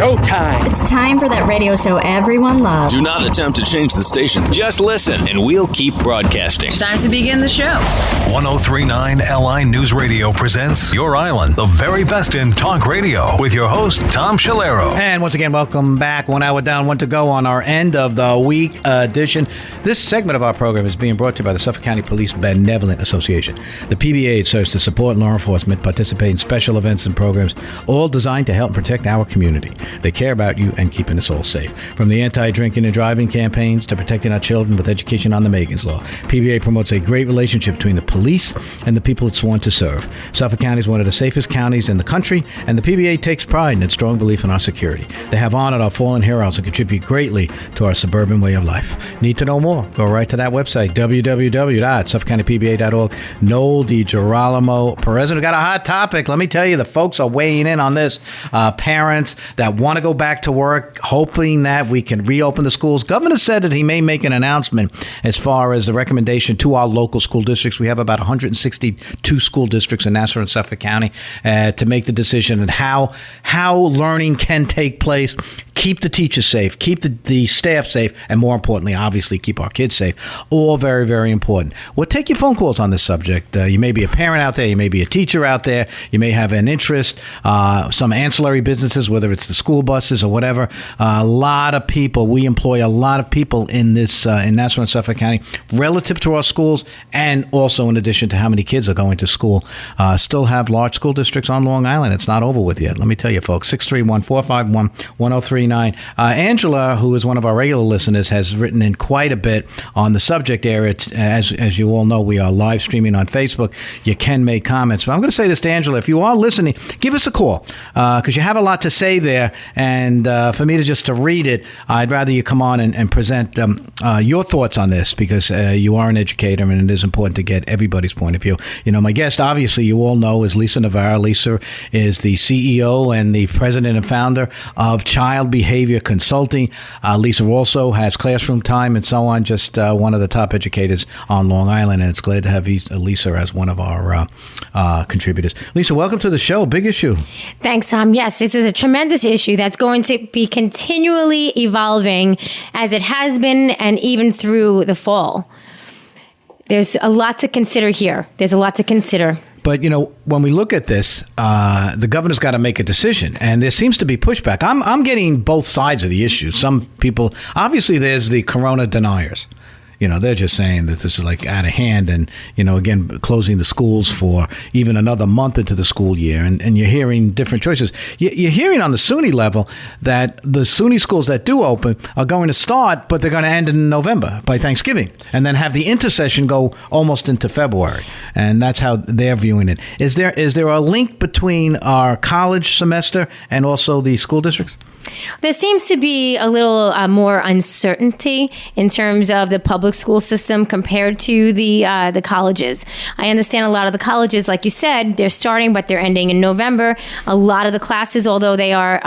showtime. It's time for that radio show everyone loves. Do not attempt to change the station. Just listen, and we'll keep broadcasting. It's time to begin the show. 103.9 LI News Radio presents Your Island, the very best in talk radio, with your host, Tom Schiliro. And once again, welcome back. 1 hour down, 1 to go on our end of the week edition. This segment of our program is being brought to you by the Suffolk County Police Benevolent Association. The PBA serves to support law enforcement, participate in special events and programs, all designed to help and protect our community. They care about you and keeping us all safe. From the anti-drinking and driving campaigns to protecting our children with education on the Megan's Law, PBA promotes a great relationship between the police and the people it's sworn to serve. Suffolk County is one of the safest counties in the country, and the PBA takes pride in its strong belief in our security. They have honored our fallen heroes and contribute greatly to our suburban way of life. Need to know more? Go right to that website, www.suffolkcountypba.org. Noel DiGirolamo Perez. We got a hot topic. Let me tell you, the folks are weighing in on this. Parents that want to go back to work, hoping that we can reopen the schools. Governor said that he may make an announcement as far as the recommendation to our local school districts. We have about 162 school districts in Nassau and Suffolk County to make the decision on how learning can take place. Keep the teachers safe, keep the staff safe, and more importantly, obviously, keep our kids safe. All very, very important. We'll take your phone calls on this subject. You may be a parent out there, you may be a teacher out there, you may have an interest, some ancillary businesses, whether it's the school buses or whatever. A lot of people, we employ a lot of people in this in Nassau and Suffolk County relative to our schools, and also in addition to how many kids are going to school. Still have large school districts on Long Island. It's not over with yet. Let me tell you, folks. 631-451-1039. Angela, who is one of our regular listeners, has written in quite a bit on the subject area. As you all know, we are live streaming on Facebook. You can make comments. But I'm going to say this to Angela. If you are listening, give us a call because you have a lot to say there. And for me to read it, I'd rather you come on and present your thoughts on this because you are an educator and it is important to get everybody's point of view. You know, my guest, obviously, you all know, is Lisa Navarro. Lisa is the CEO and the president and founder of Child Behavior Consulting. Lisa also has classroom time and so on, just one of the top educators on Long Island, and it's glad to have Lisa as one of our contributors. Lisa, welcome to the show. Big issue. Thanks, Tom. Yes, this is a tremendous issue that's going to be continually evolving as it has been and even through the fall. There's a lot to consider here. But, you know, when we look at this, the governor's got to make a decision, and there seems to be pushback. I'm getting both sides of the issue. Some people, obviously, there's the corona deniers. You know, they're just saying that this is like out of hand and, you know, again, closing the schools for even another month into the school year. And you're hearing different choices. You're hearing on the SUNY level that the SUNY schools that do open are going to start, but they're going to end in November by Thanksgiving and then have the intersession go almost into February. And that's how they're viewing it. Is there a link between our college semester and also the school districts? There seems to be a little more uncertainty in terms of the public school system compared to the colleges. I understand a lot of the colleges, like you said, they're starting, but they're ending in November. A lot of the classes, although they are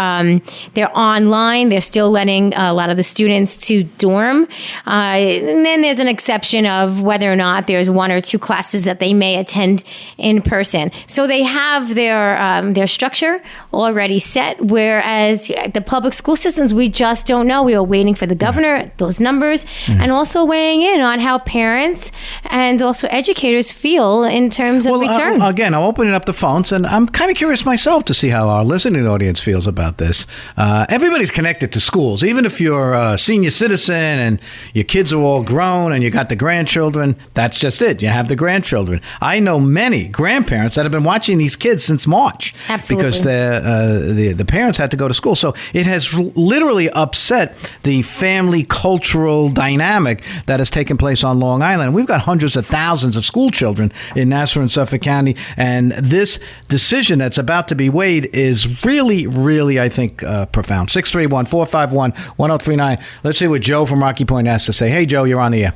they're online, they're still letting a lot of the students to dorm. And then there's an exception of whether or not there's one or two classes that they may attend in person. So they have their structure already set, whereas the public school systems, we just don't know. We are waiting for the governor, those numbers, and also weighing in on how parents and also educators feel in terms of return. Again, I'm opening up the phones, and I'm kind of curious myself to see how our listening audience feels about this. Everybody's connected to schools. Even if you're a senior citizen and your kids are all grown and you got the grandchildren, that's just it. You have the grandchildren. I know many grandparents that have been watching these kids since March. Absolutely. Because the parents had to go to school. So it has literally upset the family cultural dynamic that has taken place on Long Island. We've got hundreds of thousands of school children in Nassau and Suffolk County, and this decision that's about to be weighed is really, really, I think, profound. 631-451-1039. Let's see what Joe from Rocky Point has to say. Hey, Joe, you're on the air.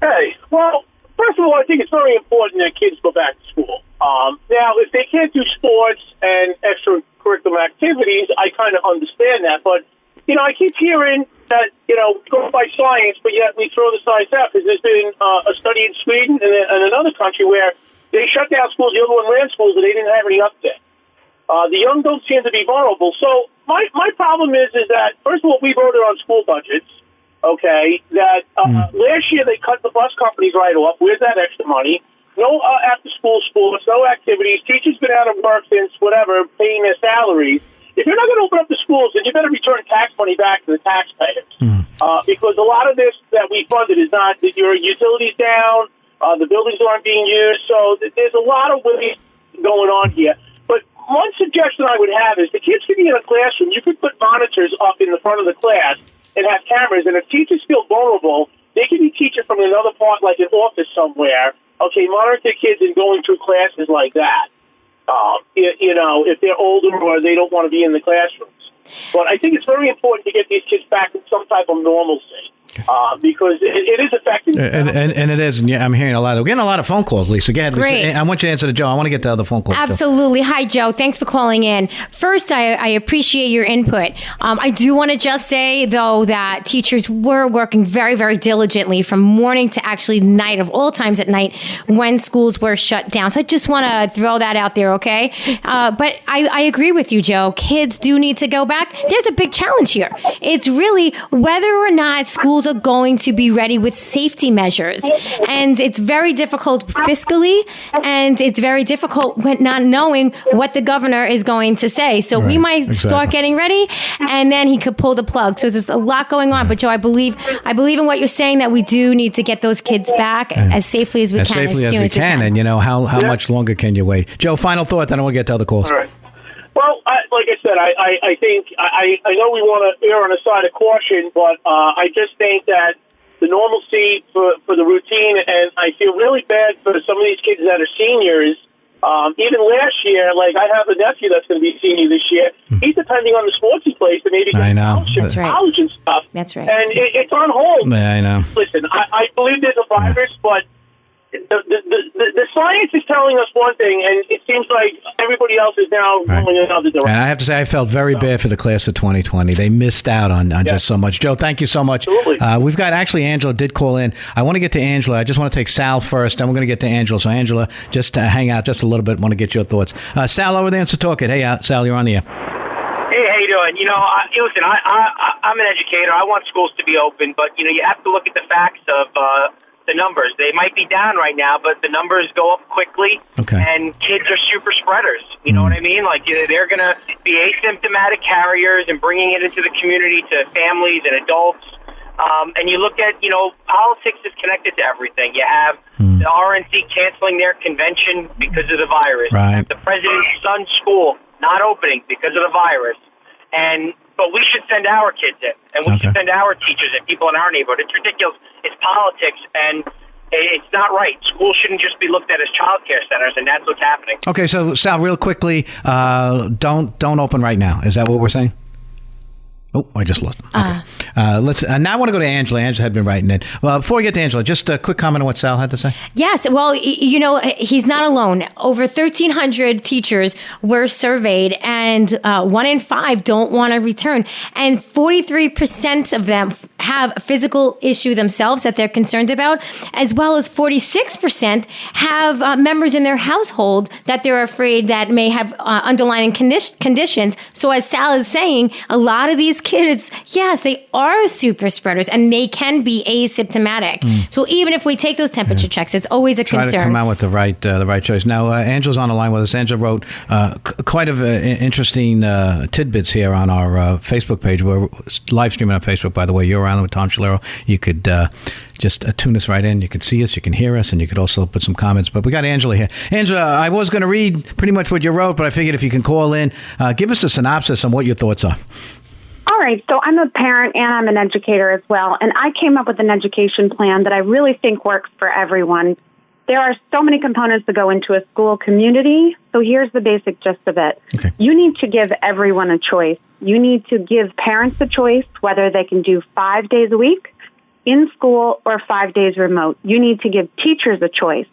Hey, well, first of all, I think it's very important that kids go back to school. Now, if they can't do sports and extracurricular activities, I kind of understand that. But, you know, I keep hearing that, you know, go by science, but yet we throw the science out. Because there's been a study in Sweden and another country where they shut down schools. The other one ran schools, and they didn't have any update. The young don't seem to be vulnerable. So my problem is that, first of all, we voted on school budgets, okay, that last year they cut the bus companies right off. Where's that extra money? No after-school sports, no activities. Teachers been out of work since whatever, paying their salaries. If you're not going to open up the schools, then you better return tax money back to the taxpayers. Because a lot of this that we funded is not that your utilities down, the buildings aren't being used. So there's a lot of ways going on here. But one suggestion I would have is the kids could be in a classroom. You could put monitors up in the front of the class and have cameras. And if teachers feel vulnerable, they could be teaching from another part, like an office somewhere. Okay, monitor kids and going through classes like that. If they're older or they don't want to be in the classrooms. But I think it's very important to get these kids back in some type of normalcy. Because it is affecting and it is. And I'm hearing we're getting a lot of phone calls, Lisa. Again, Great. I want you to answer to Joe. I want to get to other phone calls. Absolutely. Hi, Joe. Thanks for calling in. First, I appreciate your input. I do want to just say, though, that teachers were working very, very diligently from morning to actually night, of all times at night, when schools were shut down. So I just want to throw that out there, okay? But I agree with you, Joe. Kids do need to go back. There's a big challenge here. It's really whether or not schools are going to be ready with safety measures. And it's very difficult fiscally, and it's very difficult when not knowing what the governor is going to say. So we might start getting ready, and then he could pull the plug. So there's a lot going on. But Joe, I believe in what you're saying, that we do need to get those kids back as safely as we can, as soon as we can. And how much longer can you wait? Joe, final thought, then I want to get to other calls. All right. Well, like I said, I think I know we want to err on the side of caution, but I just think that the normalcy for the routine, and I feel really bad for some of these kids that are seniors. Even last year, like I have a nephew that's going to be a senior this year. He's depending on the sports he plays to maybe get college and stuff. That's right. And it's on hold. Yeah, I know. Listen, I believe there's a virus, but the science is telling us one thing, and it seems like everybody else is now going in another direction. And I have to say, I felt very bad for the class of 2020. They missed out on just so much. Joe, thank you so much. We've got, actually, Angela did call in. I want to get to Angela. I just want to take Sal first, then we're going to get to Angela. So, Angela, just hang out just a little bit. Want to get your thoughts. Sal over there in Setauket. Hey, Sal, you're on the air. Hey, how you doing? Listen, I'm an educator. I want schools to be open, but, you have to look at the facts of the numbers. They might be down right now, but the numbers go up quickly, and kids are super spreaders. You know what I mean? Like, they're going to be asymptomatic carriers and bringing it into the community to families and adults. And you look at, politics is connected to everything. You have the RNC canceling their convention because of the virus. Right. You have the president's son's school not opening because of the virus. But we should send our kids in, and we should send our teachers and people in our neighborhood. It's ridiculous. It's politics, and it's not right. Schools shouldn't just be looked at as child care centers, and that's what's happening. Okay, so Sal, real quickly, don't open right now. Is that what we're saying? Oh, I just lost him. Okay. Let's. Now I want to go to Angela. Angela had been writing it. Well, before we get to Angela, just a quick comment on what Sal had to say. Yes. Well, he's not alone. Over 1,300 teachers were surveyed, and 1 in 5 don't want to return. And 43% of them have a physical issue themselves that they're concerned about, as well as 46% have members in their household that they're afraid that may have underlying conditions. So as Sal is saying, a lot of these kids, yes, they are super spreaders, and they can be asymptomatic. So even if we take those temperature checks, it's always a concern. Try to come out with the right choice. Now, Angela's on the line with us. Angela wrote quite of interesting tidbits here on our Facebook page. We're live streaming on Facebook, by the way. You're Island with Tom Schiliro. You could just tune us right in. You could see us, you can hear us, and you could also put some comments. But we got Angela here. Angela, I was going to read pretty much what you wrote, but I figured if you can call in, give us a synopsis on what your thoughts are. All right, so I'm a parent and I'm an educator as well, and I came up with an education plan that I really think works for everyone. There are so many components that go into a school community, so here's the basic gist of it. Okay. You need to give everyone a choice. You need to give parents a choice whether they can do 5 days a week in school or 5 days remote. You need to give teachers a choice,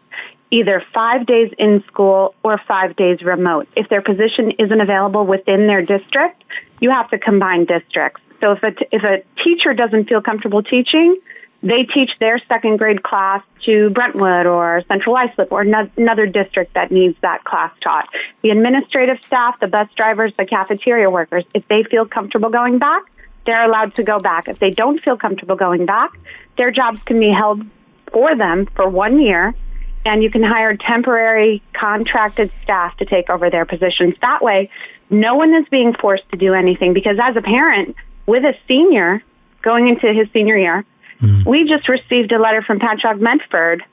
either 5 days in school or 5 days remote. If their position isn't available within their district, you have to combine districts. So if a teacher doesn't feel comfortable teaching, they teach their second grade class to Brentwood or Central Islip or another district that needs that class taught. The administrative staff, the bus drivers, the cafeteria workers, if they feel comfortable going back, they're allowed to go back. If they don't feel comfortable going back, their jobs can be held for them for 1 year, and you can hire temporary contracted staff to take over their positions. That way, no one is being forced to do anything, because as a parent with a senior going into his senior year, we just received a letter from Patchogue Medford,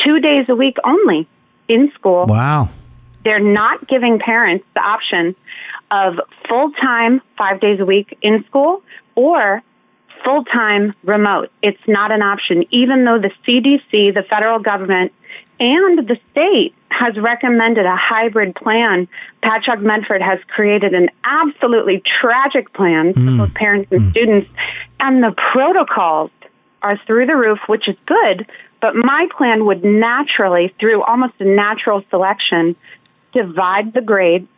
2 days a week only in school. Wow. They're not giving parents the option of full-time 5 days a week in school or full-time remote. It's not an option, even though the CDC, the federal government, and the state has recommended a hybrid plan. Patchogue Medford has created an absolutely tragic plan for both parents and students, and the protocols are through the roof, which is good, but my plan would naturally, through almost a natural selection, divide the grades,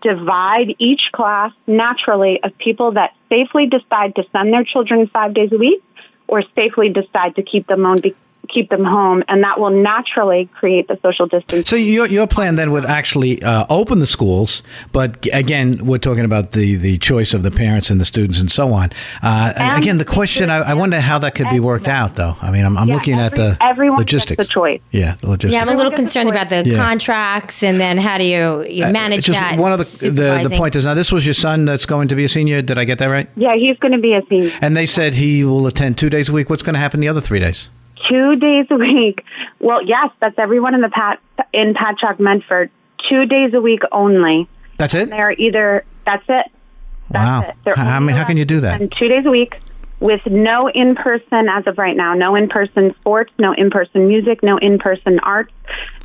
divide each class naturally of people that safely decide to send their children 5 days a week or safely decide to keep them home, and that will naturally create the social distance. So your plan then would actually open the schools, but again, we're talking about the choice of the parents and the students and so on. Again, the question, I wonder how that could be worked out, though. I mean, I'm looking at the logistics. Gets the choice. Yeah, the logistics. Yeah, I'm a little concerned about the contracts, and then how do you manage that? One of the point is, now this was your son that's going to be a senior. Did I get that right? Yeah, he's going to be a senior. And they said he will attend 2 days a week. What's going to happen the other 3 days? 2 days a week. Well, yes, that's everyone in in Patchogue Medford. 2 days a week only. That's it? That's it. That's wow. it. How can you do that? And 2 days a week with no in-person, as of right now, no in-person sports, no in-person music, no in-person arts,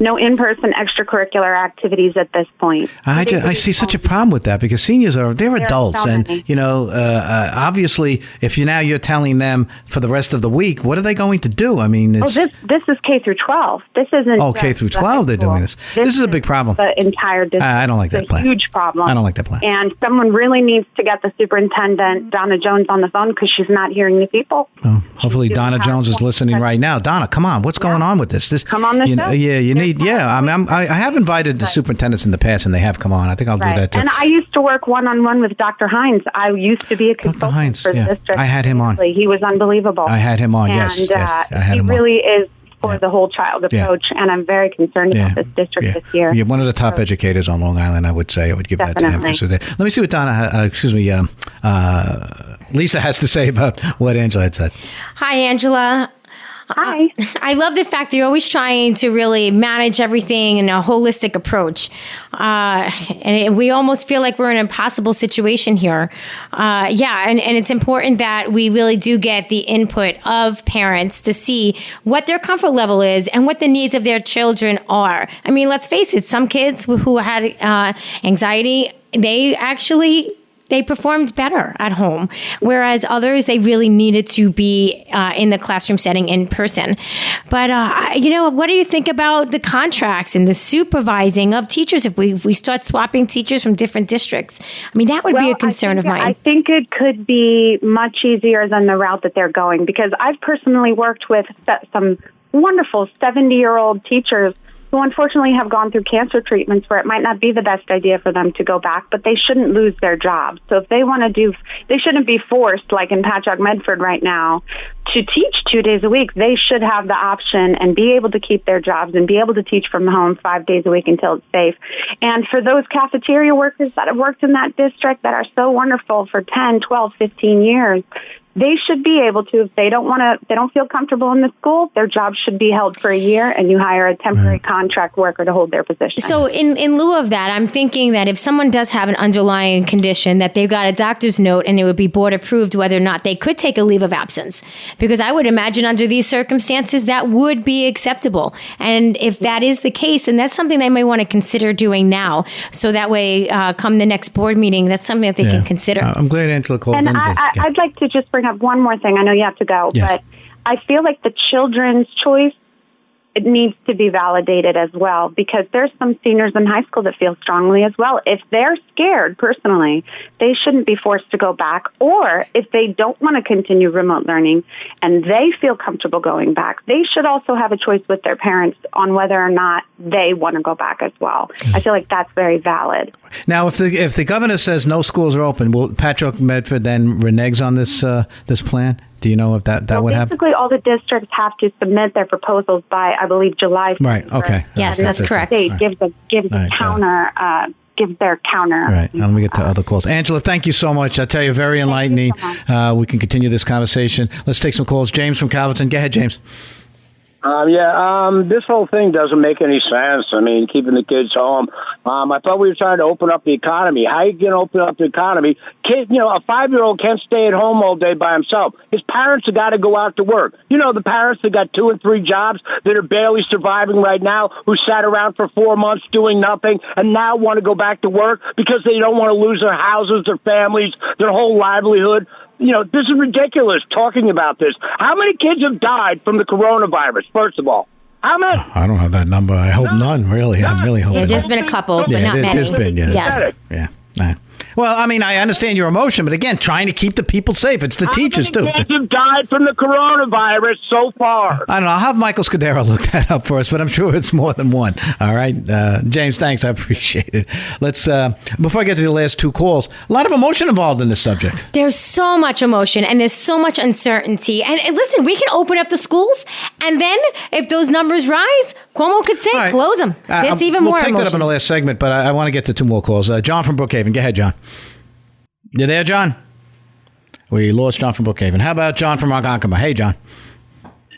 no in-person extracurricular activities at this point. I see such a problem with that, because seniors they're adults, and obviously if you're telling them for the rest of the week, what are they going to do? I mean, this is K through 12. This isn't K through 12. They're doing this. This is a big problem. The entire district. I don't like that plan. It's a huge problem. I don't like that plan. And someone really needs to get the superintendent, Donna Jones, on the phone, because she's not hearing the people. Well, hopefully Donna Jones is listening right now. Donna, come on, what's going on with this? Come on the show. You need. Yeah, I have invited the superintendents in the past, and they have come on. I think I'll do that too. And I used to work one-on-one with Dr. Hines. I used to be a consultant for the district. I had him on. He was unbelievable. I had him on. Yes, I had him on. He really is for the whole child approach, and I'm very concerned about this district this year. Yeah, one of the top educators on Long Island, I would say. I would give that to him. Let me see what Donna, Lisa has to say about what Angela had said. Hi, Angela. Hi. I love the fact that you're always trying to really manage everything in a holistic approach. And we almost feel like we're in an impossible situation here. And it's important that we really do get the input of parents to see what their comfort level is and what the needs of their children are. I mean, let's face it, some kids who had anxiety, they performed better at home, whereas others, they really needed to be in the classroom setting in person. But, what do you think about the contracts and the supervising of teachers if we start swapping teachers from different districts? I mean, that would be a concern of mine. I think it could be much easier than the route that they're going, because I've personally worked with some wonderful 70-year-old teachers who unfortunately have gone through cancer treatments where it might not be the best idea for them to go back, but they shouldn't lose their jobs. So if they want to they shouldn't be forced, like in Patchogue Medford right now, to teach 2 days a week. They should have the option and be able to keep their jobs and be able to teach from home 5 days a week until it's safe. And for those cafeteria workers that have worked in that district that are so wonderful for 10, 12, 15 years, they should be able to, if they don't feel comfortable in the school, their job should be held for a year, and you hire a temporary contract worker to hold their position. So in lieu of that, I'm thinking that if someone does have an underlying condition, that they've got a doctor's note and it would be board approved whether or not they could take a leave of absence. Because I would imagine under these circumstances that would be acceptable. And if that is the case, then that's something they may want to consider doing now. So that way, come the next board meeting, that's something that they can consider. I'm glad Angela called in. And I'd like to just bring up one more thing. I know you have to go, but I feel like the children's choice it needs to be validated as well, because there's some seniors in high school that feel strongly as well. If they're scared personally, they shouldn't be forced to go back. Or if they don't want to continue remote learning and they feel comfortable going back, they should also have a choice with their parents on whether or not they want to go back as well. I feel like that's very valid. Now, if the governor says no schools are open, will Patrick Medford then reneges on this plan? Do you know if that would happen? Basically, all the districts have to submit their proposals by, I believe, July 1st. Right. Okay. Yes, that's correct. State gives their counter. All right. Now let me get to other calls. Angela, thank you so much. I tell you, very enlightening. We can continue this conversation. Let's take some calls. James from Calverton. Go ahead, James. This whole thing doesn't make any sense. I mean, keeping the kids home. I thought we were trying to open up the economy. How are you going to open up the economy? Kid, a 5-year-old can't stay at home all day by himself. His parents have got to go out to work. The parents that got 2 and 3 jobs that are barely surviving right now, who sat around for 4 months doing nothing and now want to go back to work because they don't want to lose their houses, their families, their whole livelihood. This is ridiculous talking about this. How many kids have died from the coronavirus, first of all? How many? I don't have that number. I hope none, really. I really hope Yeah, there's been a couple, but not many. There's been, Yes. Yeah. Well, I mean, I understand your emotion, but again, trying to keep the people safe. It's the teachers, too. How many kids have died from the coronavirus so far? I don't know. I'll have Michael Scudero look that up for us, but I'm sure it's more than one. All right. James, thanks. I appreciate it. Let's, before I get to the last 2 calls, a lot of emotion involved in this subject. There's so much emotion and there's so much uncertainty. And listen, we can open up the schools, and then if those numbers rise, Cuomo could say, close them. It's even more emotions. We'll take that up in the last segment, but I want to get to 2 more calls. John from Brookhaven. Go ahead, John. You there, John? We lost John from Brookhaven. How about John from Ronkonkoma? Hey, John.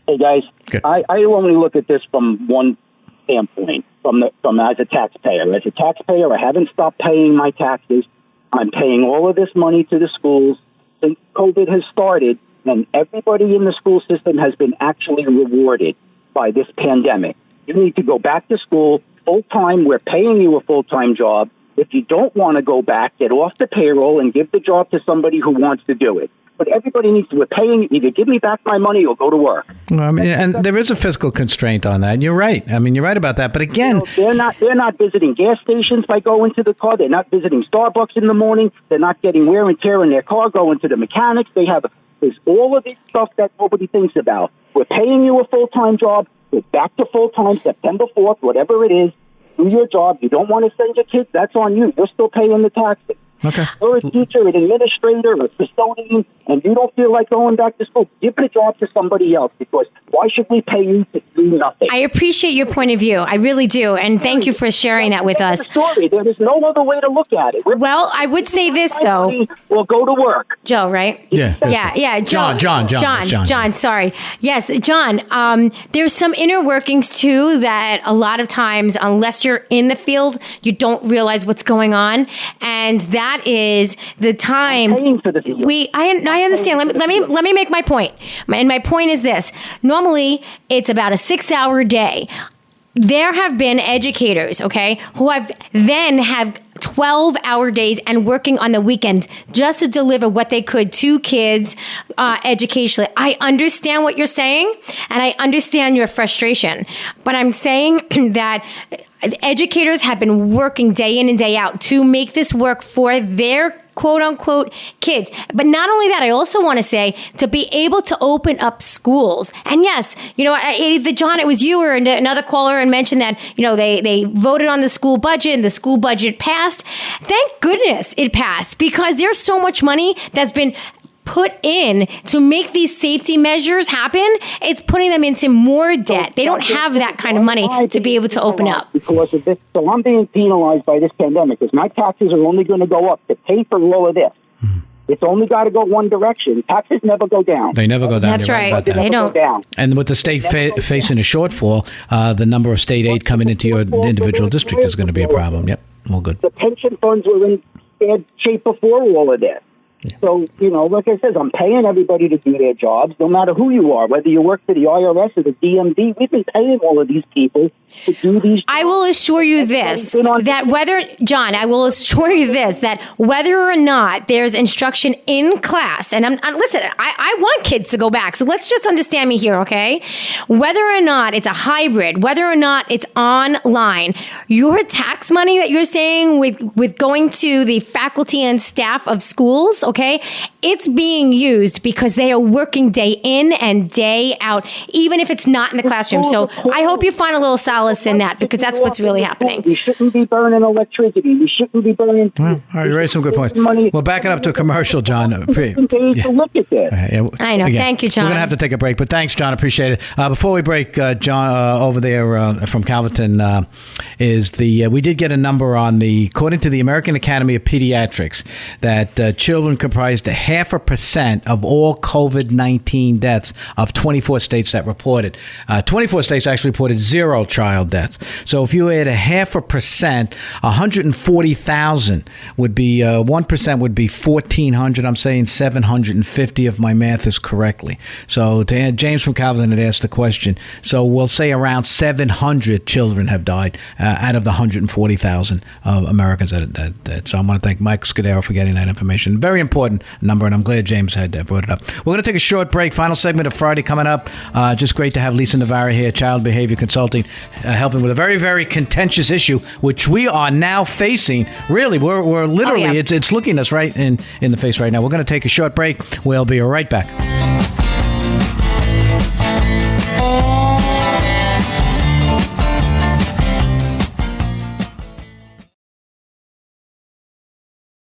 Hey, guys. Good. I only look at this from one standpoint, from as a taxpayer. As a taxpayer, I haven't stopped paying my taxes. I'm paying all of this money to the schools since COVID has started, and everybody in the school system has been actually rewarded by this pandemic. You need to go back to school full-time. We're paying you a full-time job. If you don't want to go back, get off the payroll and give the job to somebody who wants to do it. But everybody needs to, we're paying, either give me back my money or go to work. Well, I mean, and there is a fiscal constraint on that. And you're right. I mean, you're right about that. But again, they're not visiting gas stations by going to the car. They're not visiting Starbucks in the morning. They're not getting wear and tear in their car, going to the mechanics. There's all of this stuff that nobody thinks about. We're paying you a full-time job. We're back to full-time September 4th, whatever it is. Do your job. You don't want to send your kids, that's on you. You're still paying the taxes. Okay. You're a teacher, an administrator, a custodian, and you don't feel like going back to school. Give the job to somebody else, because why should we pay you to do nothing? I appreciate your point of view. I really do. And thank you for sharing that with us. Story. There is no other way to look at it. Well, I would say this, though. We'll go to work. Joe, right? Yeah. John, sorry. Yes, John, there's some inner workings, too, that a lot of times, unless you're in the field, you don't realize what's going on. And that is the time. I understand. Let me make my point. And my point is this. Normally, it's about a 6-hour day. There have been educators, okay, who have 12-hour days and working on the weekends just to deliver what they could to kids educationally. I understand what you're saying, and I understand your frustration. But I'm saying that educators have been working day in and day out to make this work for their quote-unquote kids. But not only that, I also want to say to be able to open up schools. And yes, John, it was you or another caller and mentioned that, they voted on the school budget and the school budget passed. Thank goodness it passed, because there's so much money that's been put in to make these safety measures happen. It's putting them into more debt. They don't have that kind of money to be able to open up. Because of this, so I'm being penalized by this pandemic because my taxes are only going to go up to pay for all of this. It's only got to go one direction. Taxes never go down. They never go down. That's right. They don't. Go down. And with the state facing a shortfall, the number of state aid coming into your individual district is going to be a problem. Yep. All good. The pension funds were in bad shape before all of this. So, like I said, I'm paying everybody to do their jobs, no matter who you are, whether you work for the IRS or the DMV. We've been paying all of these people to do these jobs. I will assure you this, that whether or not there's instruction in class, and listen, I want kids to go back, so let's just understand me here, okay? Whether or not it's a hybrid, whether or not it's online, your tax money that you're saying with going to the faculty and staff of schools, okay, it's being used because they are working day in and day out, even if it's not in the classroom. So I hope you find a little solace in that, because that's what's really happening. We shouldn't be burning electricity. We shouldn't be burning... Well, all right, you raised some good points. We'll back it up to a commercial, John. To look at this. I know. Thank you, John. We're going to have to take a break, but thanks, John. Appreciate it. Before we break, John, over there from Calverton, we did get a number on according to the American Academy of Pediatrics, that children comprised 0.5% of all COVID-19 deaths of 24 states that reported. 24 states actually reported 0 child deaths. So if you add 0.5%, 140,000 would be 1% would be 1,400. I'm saying 750 if my math is correctly. So James from Calvin had asked the question. So we'll say around 700 children have died out of the 140,000 Americans that. So I want to thank Mike Scudero for getting that information. Very important number, and I'm glad James had brought it up. We're going to take a short break. Final segment of Friday coming up. Just great to have Lisa Navarra here, Child Behavior Consulting, helping with a very, very contentious issue, which we are now facing. Really, we're literally, it's looking us right in the face right now. We're going to take a short break. We'll be right back.